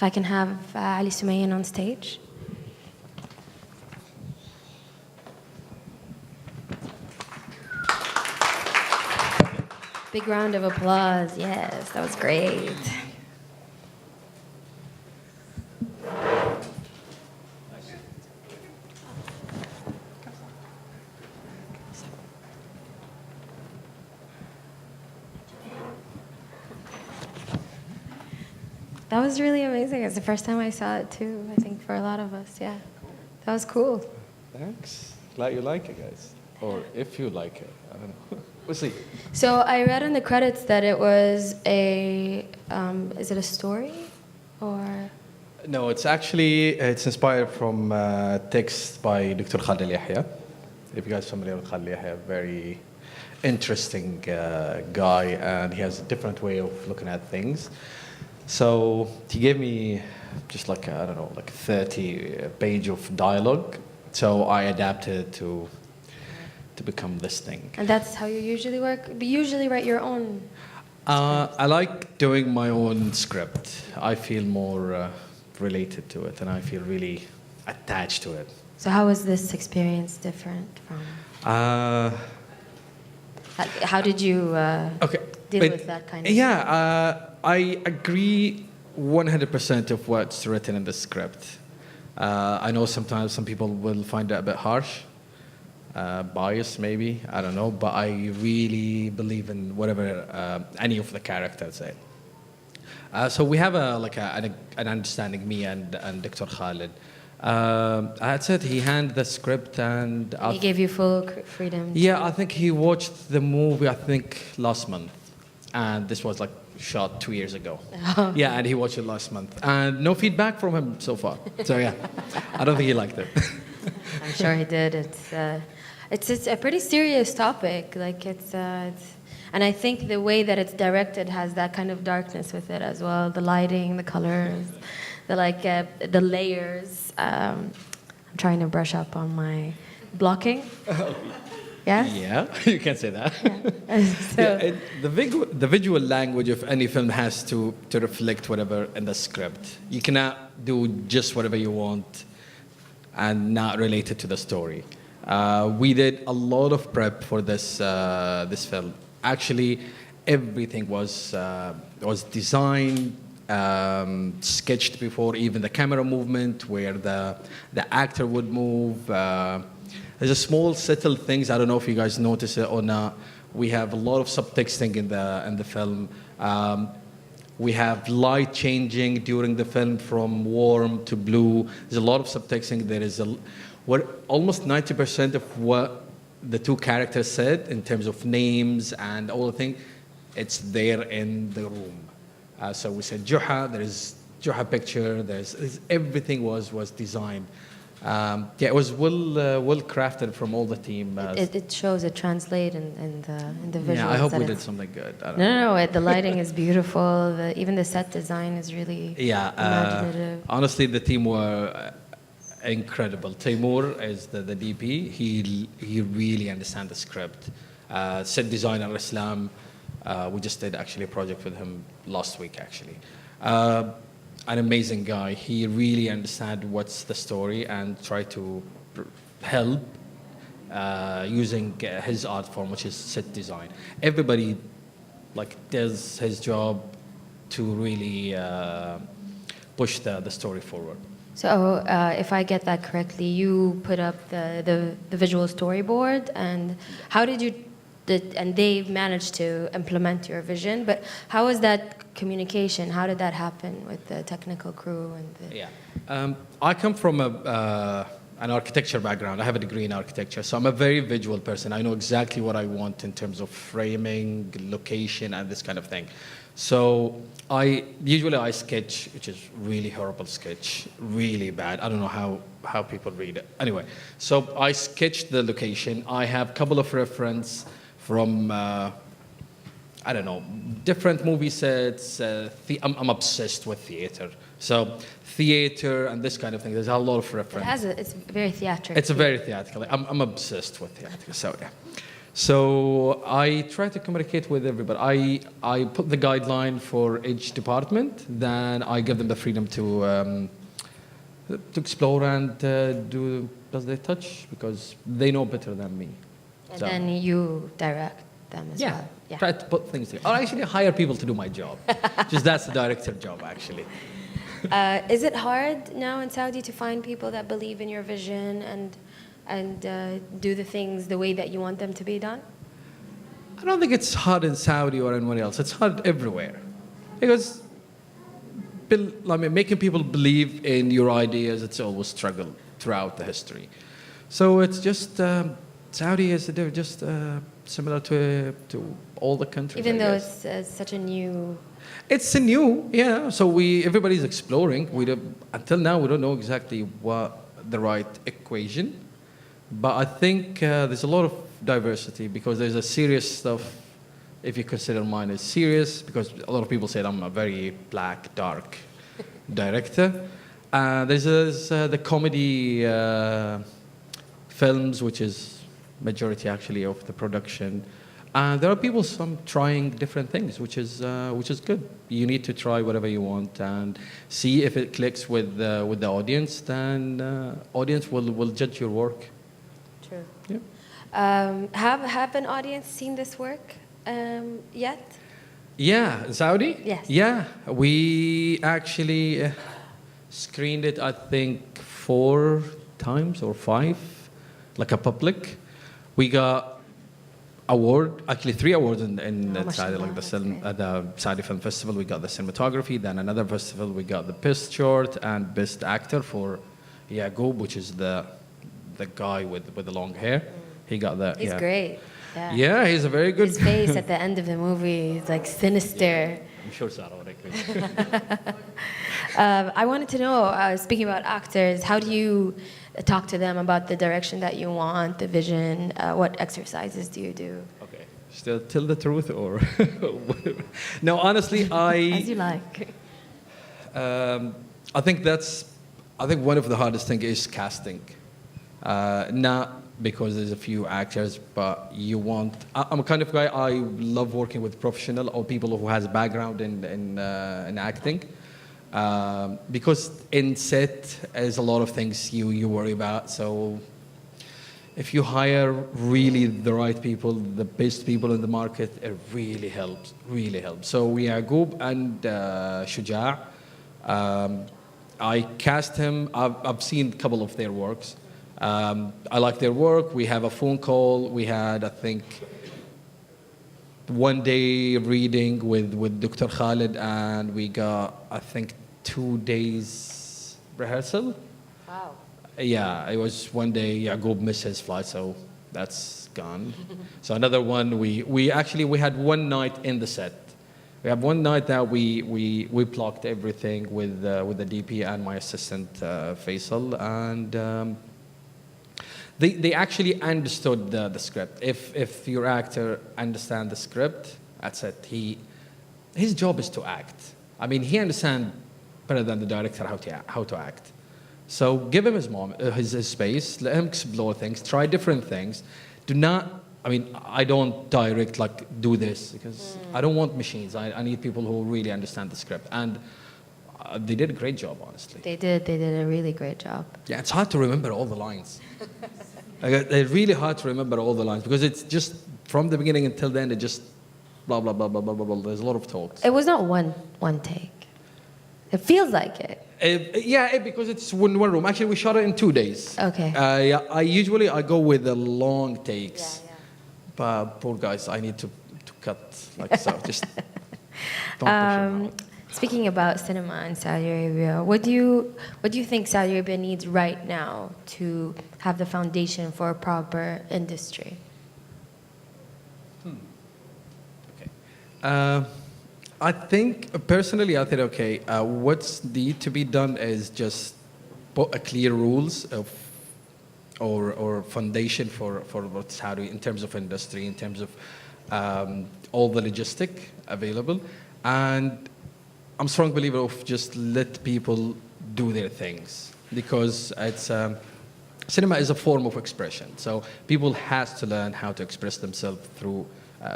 If I can have Ali Sumayin on stage. Big round of applause. Yes, that was great. That was really amazing. It's the first time I saw it too, I think, for a lot of us. Yeah. That was cool. Thanks. Glad you like it, guys. Or if you like it. I don't know. We'll see. So I read in the credits that it was is it a story? Or? No, it's inspired from text by Dr. Khalid Al. If you guys are familiar with Khalid Al, very interesting guy, and he has a different way of looking at things. So he gave me just like, I don't know, like 30 page of dialogue. So I adapted it to become this thing. And that's how you usually work? You usually write your own? I like doing my own script. I feel more related to it, and I feel really attached to it. So how was this experience different from? How did you deal with that kind of? Yeah, I agree 100% of what's written in the script. I know sometimes some people will find it a bit harsh, biased maybe, I don't know, but I really believe in whatever any of the characters say. So we have an understanding, me and Dr. Khalid. That's it. He handed the script and he gave you full freedom. Yeah, I think he watched the movie, I think, last month. And this was like shot 2 years ago. Oh. Yeah, and he watched it last month. And no feedback from him so far. So yeah, I don't think he liked it. I'm sure he did. It's a pretty serious topic. Like and I think the way that it's directed has that kind of darkness with it as well. The lighting, the colors, the layers. I'm trying to brush up on my blocking. Yeah? Yeah, you can say that. Yeah. So, the visual language of any film has to reflect whatever in the script. You cannot do just whatever you want and not relate it to the story. We did a lot of prep for this film. Actually, everything was designed, sketched before, even the camera movement, where the actor would move. There's a small subtle things. I don't know if you guys notice it or not. We have a lot of subtexting in the film. We have light changing during the film from warm to blue. There's a lot of subtexting. There is almost 90% of what the two characters said in terms of names and all the things. It's there in the room. So we said Juha. There is Juha picture. Everything was designed. Yeah, it was well crafted from all the team. it shows, it translates in the visuals. Yeah, I hope we did something good. I don't No, the lighting is beautiful. Even the set design is really imaginative. Honestly, the team were incredible. Timur is the DP. He really understands the script. Set designer Islam. We just did actually a project with him last week actually. An amazing guy. He really understands what's the story and try to help using his art form, which is set design. Everybody does his job to really push the story forward. So if I get that correctly, you put up the visual storyboard, and how did you? And they managed to implement your vision, but how was that communication? How did that happen with the technical crew? I come from an architecture background. I have a degree in architecture, so I'm a very visual person. I know exactly what I want in terms of framing, location, and this kind of thing. So I sketch, which is really horrible sketch, really bad. I don't know how people read it. Anyway, so I sketched the location. I have a couple of reference from, I don't know, different movie sets. I'm obsessed with theater. So theater and this kind of thing, there's a lot of reference. It's very theatrical. It's very theatrical. I'm obsessed with theater, so yeah. So I try to communicate with everybody. I put the guideline for each department, then I give them the freedom to explore and do as they touch because they know better than me. And So, then you direct them as yeah, well. Yeah. try to put things together. Or actually hire people to do my job. Just that's the director job, actually. Is it hard now in Saudi to find people that believe in your vision and do the things the way that you want them to be done? I don't think it's hard in Saudi or anywhere else. It's hard everywhere. Because making people believe in your ideas, it's always struggle throughout the history. So it's just, Saudi is they're just similar to all the countries. Even I though guess. it's such a new... It's a new, yeah. So everybody's exploring. Until now, we don't know exactly what the right equation. But I think there's a lot of diversity because there's a serious stuff. If you consider mine as serious, because a lot of people say I'm a very black, dark director. There's the comedy films, which is majority actually of the production. There are people some trying different things, which is good. You need to try whatever you want and see if it clicks with the audience. Then audience will judge your work. True. Yeah. Have an audience seen this work yet? Yeah, in Saudi? Yes. Yeah, we actually screened it, I think, 4 times or 5, like a public. We got award, actually 3 awards in Saudi, like the Saudi Film Festival. We got the cinematography, then another festival, we got the best short and best actor for Yaqub, which is the guy with the long hair. He got that. He's great. Yeah. Yeah, he's a very good. His face at the end of the movie is like sinister. Yeah, I'm sure Sarah would agree. I wanted to know, speaking about actors, how do you talk to them about the direction that you want, the vision? What exercises do you do? Okay, still tell the truth or? No, honestly, As you like. I think one of the hardest thing is casting. Not because there's a few actors, but I'm a kind of guy, I love working with professional or people who has background in acting. Because in set, there's a lot of things you worry about. So if you hire really the right people, the best people in the market, it really helps, really helps. So Yaqub and Shuja', I cast him, I've seen a couple of their works. I like their work. We have a phone call. We had, I think, 1 day reading with Dr. Khalid, and we got, I think, 2 days rehearsal. Wow. Yeah, it was 1 day. Yaqub missed his flight, so that's gone. So another one. We had 1 night in the set. We have 1 night that we blocked everything with the DP and my assistant Faisal, and. They actually understood the script. If your actor understands the script, that's it. His job is to act. I mean, he understands better than the director how to act. So give him his space. Let him explore things. Try different things. Do not. I mean, I don't direct like do this because I don't want machines. I need people who really understand the script, and they did a great job, honestly. They did a really great job. Yeah, it's hard to remember all the lines. It's really hard to remember all the lines because it's just from the beginning until the end. It just blah blah blah blah blah blah. Blah. There's a lot of talks. It was not one take. It feels like it. Because it's one room. Actually, we shot it in 2 days. Okay. I usually go with the long takes. Yeah. But poor guys, I need to cut like so. Just don't push them out. Speaking about cinema in Saudi Arabia, what do you think Saudi Arabia needs right now to have the foundation for a proper industry? Okay. I think personally, okay. What's need to be done is just put a clear rules or foundation for what Saudi in terms of industry, in terms of all the logistic available, and I'm a strong believer of just let people do their things because it's cinema is a form of expression. So people has to learn how to express themselves through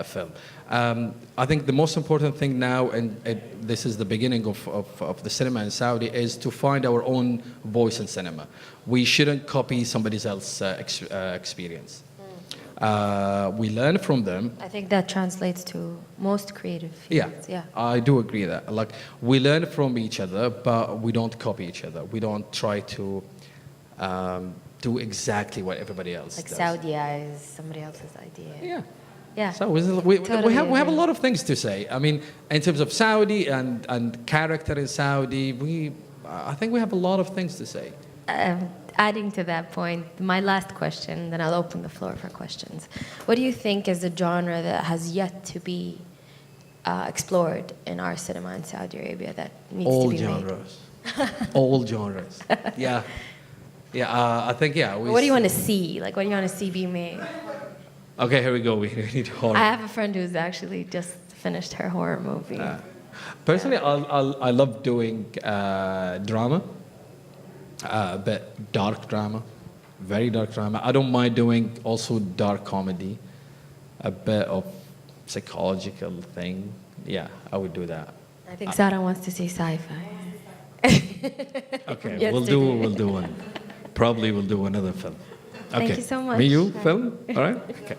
film. I think the most important thing now, and this is the beginning of the cinema in Saudi, is to find our own voice in cinema. We shouldn't copy somebody else's experience. We learn from them. I think that translates to most creative Yeah, fields. Yeah. I do agree that. Like, we learn from each other, but we don't copy each other. We don't try to do exactly what everybody else Like does. Saudi is somebody else's idea. Yeah. Yeah. So we Totally have a agree. lot of things to say. I mean, in terms of Saudi and character in Saudi, I think we have a lot of things to say. Adding to that point, my last question, then I'll open the floor for questions. What do you think is a genre that has yet to be explored in our cinema in Saudi Arabia that needs All to be genres. All genres. Yeah. Yeah, I think, yeah. made? What do you want to see? Like, what do you want to see be made? Okay, here we go. We need horror. I have a friend who's actually just finished her horror movie. Personally, I love doing drama, but dark drama, very dark drama. I don't mind doing also dark comedy, a bit of psychological thing. Yeah, I would do that. I think Sarah wants to see sci-fi. Okay, Yes, we'll do one. Probably we'll do another film. Thank Okay. you so much. Me, you, film? All right? Okay.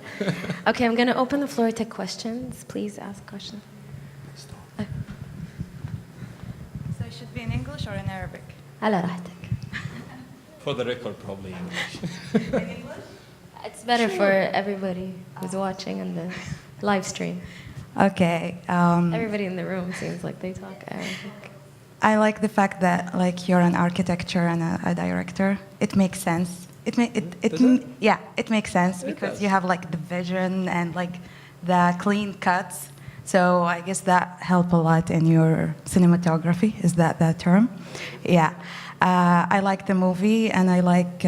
Okay, I'm going to open the floor to questions. Please ask questions. So it should be in English or in Arabic? على راحتك. For the record, probably English. In English? It's better for everybody who's watching on the live stream. Okay. Everybody in the room seems like they talk Arabic. I like the fact that like you're an architecture and a director. It makes sense. It makes sense because does. you have like the vision and like the clean cuts. So I guess that helped a lot in your cinematography. Is that that term? Yeah. I like the movie and I like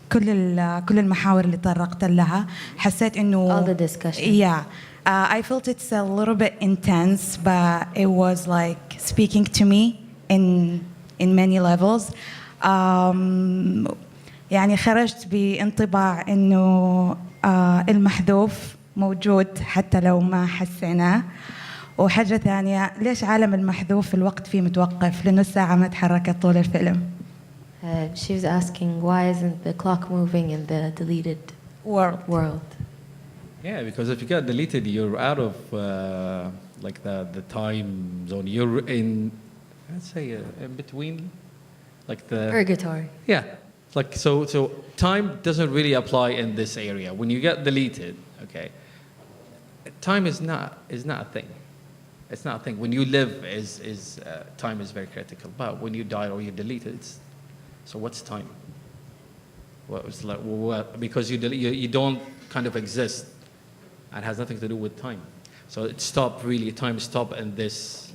كل المحاور اللي طرقت لها. حسيت إنه All the discussion. Yeah. I felt it's a little bit intense, but it was like speaking to me in many levels. يعني خرجت بانطباع إنه المحذوف موجود حتى لو ما حسيناه. وحاجة ثانية، ليش عالم المحذوف الوقت فيه متوقف؟ لأنه الساعة ما تحركت طول الفيلم. She was asking why isn't the clock moving in the deleted world? Yeah, because if you get deleted, you're out of like the time zone. You're in, let's say, in between, like the. Purgatory. Yeah, like so time doesn't really apply in this area. When you get deleted, okay, time is not a thing. It's not a thing. When you live, time is very critical. But when you die or you delete it, so what's time? Well, it's like because you don't kind of exist, and has nothing to do with time. So it stopped really. Time stopped in this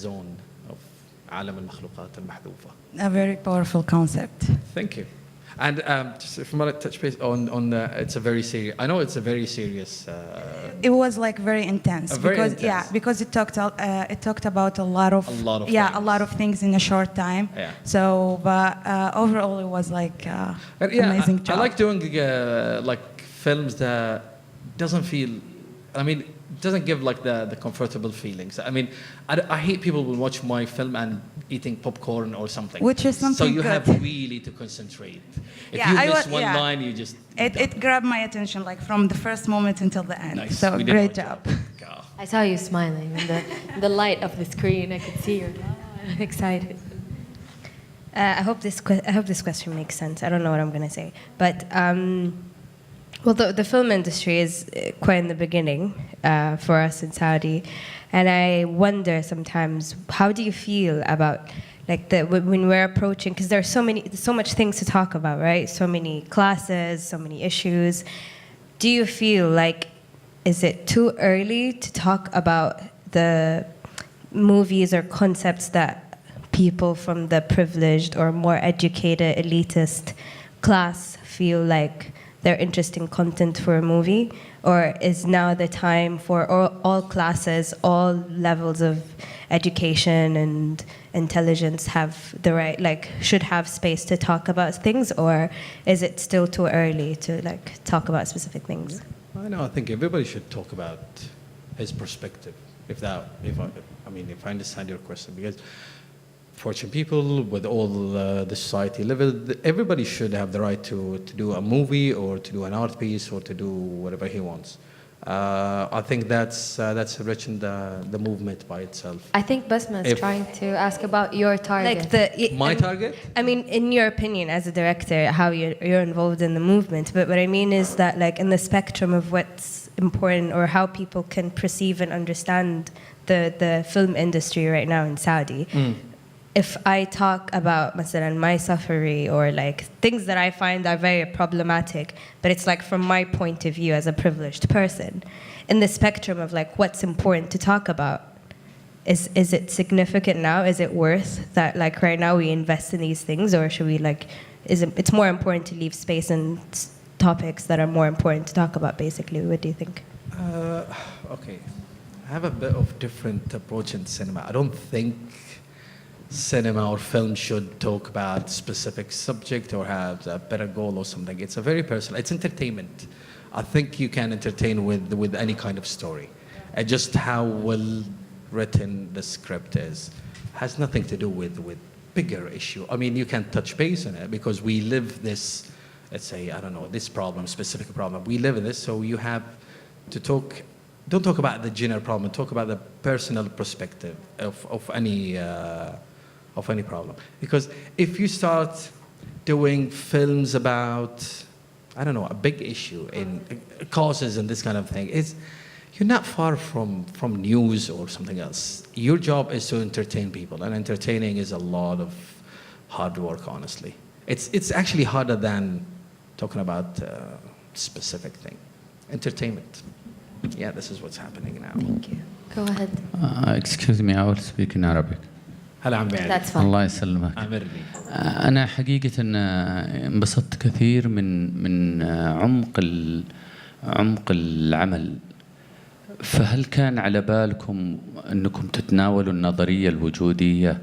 zone of عالم المخلوقات المحذوفة. A very powerful concept. Thank you. And just if I might touch base on it's a very serious. I know it's a very serious. It was like very intense Very because intense. because it talked about a lot of things in a short time. Yeah. So, but overall, it was like amazing job. I like doing like films that doesn't feel. I mean, doesn't give like the comfortable feelings. I mean, I hate people who watch my film and eating popcorn or something. Which is something So you good. have really to concentrate. If Yeah, you I miss wa- one yeah. line, you just. It grabbed my attention like from the first moment until the end. Nice. So We did great our job. God. I saw you smiling in the light of the screen. I could see you're excited. I hope this question makes sense. I don't know what I'm going to say, but well, the film industry is quite in the beginning for us in Saudi, and I wonder sometimes how do you feel about like when we're approaching, because there's so much things to talk about, right? So many classes, so many issues. Do you feel like is it too early to talk about the movies or concepts that people from the privileged or more educated elitist class feel like they're interesting content for a movie? Or is now the time for all classes, all levels of education and intelligence have the right, like, should have space to talk about things? Or is it still too early to, like, talk about specific things? I think everybody should talk about his perspective. If I understand your question, because fortunate people with all the society level, everybody should have the right to do a movie or to do an art piece or to do whatever he wants. I think that's enriching the movement by itself. I think Basma is trying to ask about your target. Like My target? I mean, in your opinion, as a director, how you're involved in the movement. But what I mean is that, like, in the spectrum of what's important or how people can perceive and understand the film industry right now in Saudi. If I talk about مثلا my suffering or like things that I find are very problematic, but it's like from my point of view as a privileged person, in the spectrum of like what's important to talk about, is it significant now? Is it worth that, like, right now we invest in these things, or should we, like, it's more important to leave space and topics that are more important to talk about, basically? What do you think? Okay, I have a bit of different approach in cinema. I don't think cinema or film should talk about specific subject or have a better goal or something. It's a very personal. It's entertainment. I think you can entertain with any kind of story. And just how well written the script is has nothing to do with bigger issue. I mean, you can touch base on it because we live this, let's say, I don't know, this problem, specific problem. We live in this, so you have to talk. Don't talk about the general problem. Talk about the personal perspective of any problem. Because if you start doing films about, I don't know, a big issue in causes and this kind of thing, you're not far from news or something else. Your job is to entertain people, and entertaining is a lot of hard work, honestly. It's actually harder than talking about a specific thing. Entertainment. Yeah, this is what's happening now. Thank you. Go ahead. Excuse me, I will speak in Arabic. هلا عمي علي. That's fine. الله يسلمك. أمرني. أنا حقيقة انبسطت كثير من عمق العمل. فهل كان على بالكم أنكم تتناولوا النظرية الوجودية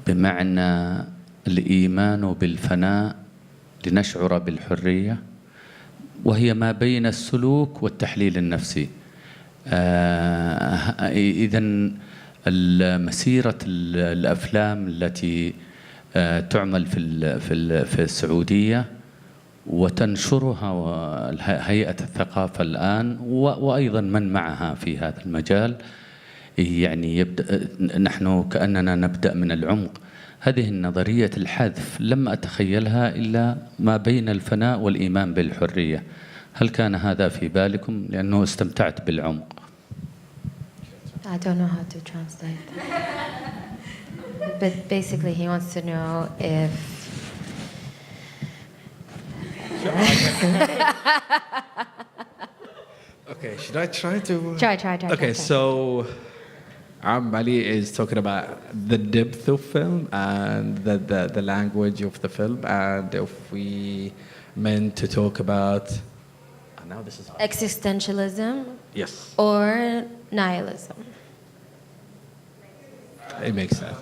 بمعنى الإيمان بالفناء لنشعر بالحرية، وهي ما بين السلوك والتحليل النفسي؟ إذن مسيرة الأفلام التي تعمل في السعودية وتنشرها هيئة الثقافة الآن وأيضا من معها في هذا المجال، يعني نحن كأننا نبدأ من العمق. هذه النظرية الحذف لم أتخيلها إلا ما بين الفناء والإيمان بالحرية. هل كان هذا في بالكم؟ لأنه استمتعت بالعمق. I don't know how to translate that. But basically he wants to know if... Okay, should I try to... Try. Okay, so Ali is talking about the depth of film and the language of the film, and if we meant to talk about... now this is hard. Existentialism? Yes. Or nihilism? It makes sense.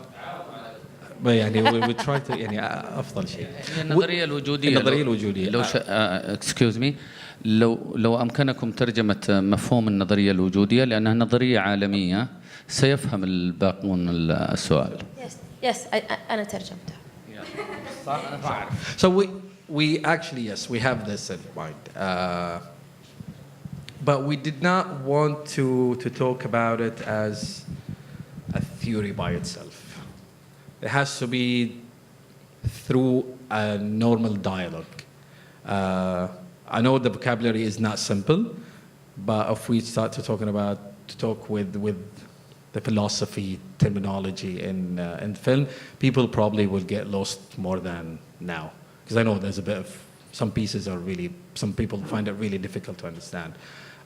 But يعني we try to يعني أفضل شيء. النظرية الوجودية. لو excuse me، لو أمكنكم ترجمة مفهوم النظرية الوجودية لأنها نظرية عالمية سيفهم الباقون السؤال. Yes, أنا ترجمته. So we actually, yes, we have this in mind. But we did not want to talk about it as a theory by itself. It has to be through a normal dialogue. I know the vocabulary is not simple, but if we start to talk with the philosophy terminology in film, people probably will get lost more than now. Because I know there's a bit of, some people find it really difficult to understand.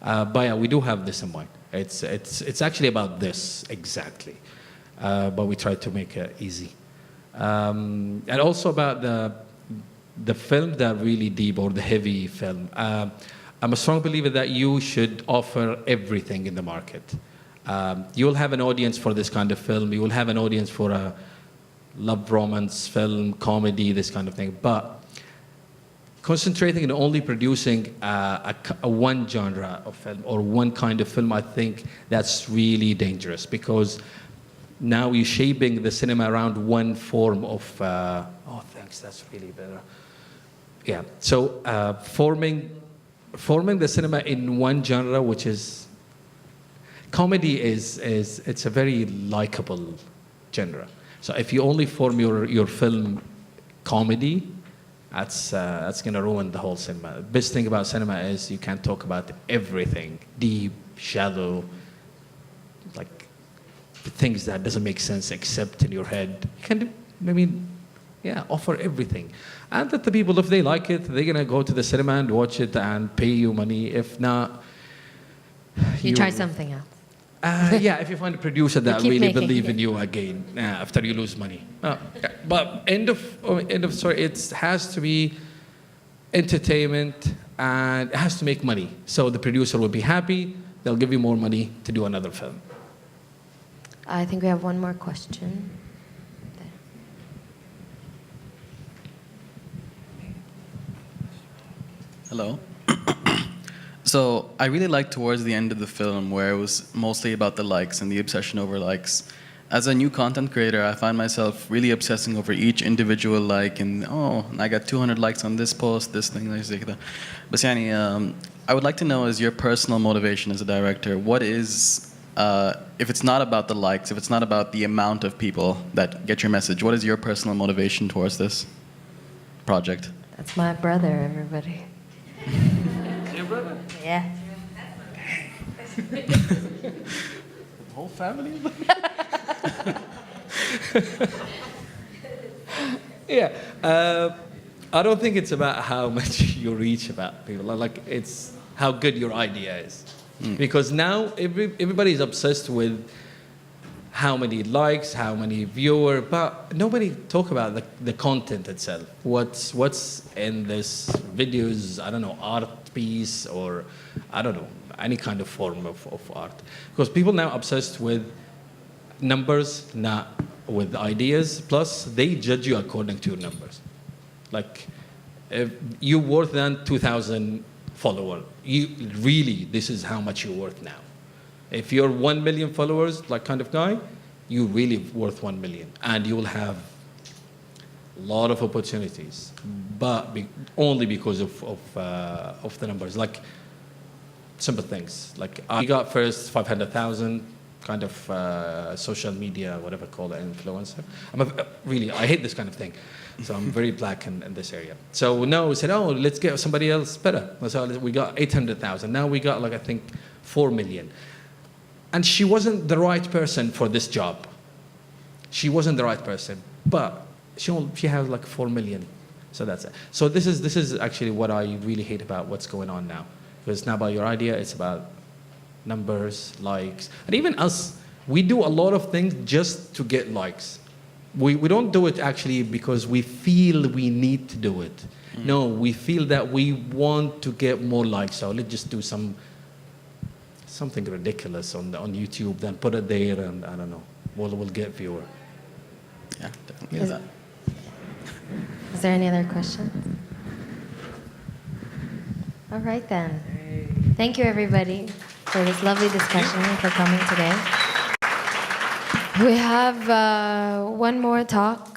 But yeah, we do have this in mind. It's actually about this exactly. But we try to make it easy. And also about the films that are really deep or the heavy film, I'm a strong believer that you should offer everything in the market. You'll have an audience for this kind of film. You will have an audience for a love romance film, comedy, this kind of thing. But concentrating on only producing a one genre of film or one kind of film, I think that's really dangerous, because now you're shaping the cinema around one form of, oh, thanks, that's really better. Yeah, so forming the cinema in one genre, which is, comedy is it's a very likable genre. So if you only form your film comedy, that's gonna ruin the whole cinema. The best thing about cinema is you can talk about everything, deep, shallow, like things that doesn't make sense except in your head. You can, I mean, yeah, offer everything. And that the people, if they like it, they're gonna go to the cinema and watch it and pay you money. If not, You try something else. yeah, if you find a producer that keep really making believe in it. you again after you lose money. Yeah. But end of story, it has to be entertainment and it has to make money. So the producer will be happy. They'll give you more money to do another film. I think we have one more question. Hello. So I really liked towards the end of the film where it was mostly about the likes and the obsession over likes. As a new content creator, I find myself really obsessing over each individual like, and oh, I got 200 likes on this post, this thing, like that. But yani, I would like to know, as your personal motivation as a director, what is, if it's not about the likes, if it's not about the amount of people that get your message, what is your personal motivation towards this project? That's my brother, everybody. Your brother? Yeah. Whole family? Yeah. I don't think it's about how much you reach about people. Like, it's how good your idea is. Because now everybody's obsessed with how many likes, how many viewers, but nobody talk about the content itself. What's in this videos, I don't know, art piece or, I don't know, any kind of form of art. Because people now obsessed with numbers, not with ideas, plus they judge you according to your numbers. Like, if you're worth than 2,000 followers, this is how much you're worth now. If you're 1 million followers, like kind of guy, you're really worth 1 million. And you will have a lot of opportunities, but only because of the numbers. Like, simple things. Like, I got first 500,000 kind of social media, whatever call it, influencer. I hate this kind of thing. So I'm very black in this area. So now we said, oh, let's get somebody else better. So we got 800,000. Now we got, like, I think 4 million. And she wasn't the right person for this job. She wasn't the right person, but she has like 4 million. So that's it. So this is actually what I really hate about what's going on now. Because it's not about your idea, it's about numbers, likes. And even us, we do a lot of things just to get likes. We don't do it actually because we feel we need to do it. No, we feel that we want to get more likes. So let's just do something ridiculous on YouTube, then put it there, and I don't know, we'll get viewer. Yeah, definitely. Is there any other questions? All right then. Thank you everybody for this lovely discussion and for coming today. We have one more talk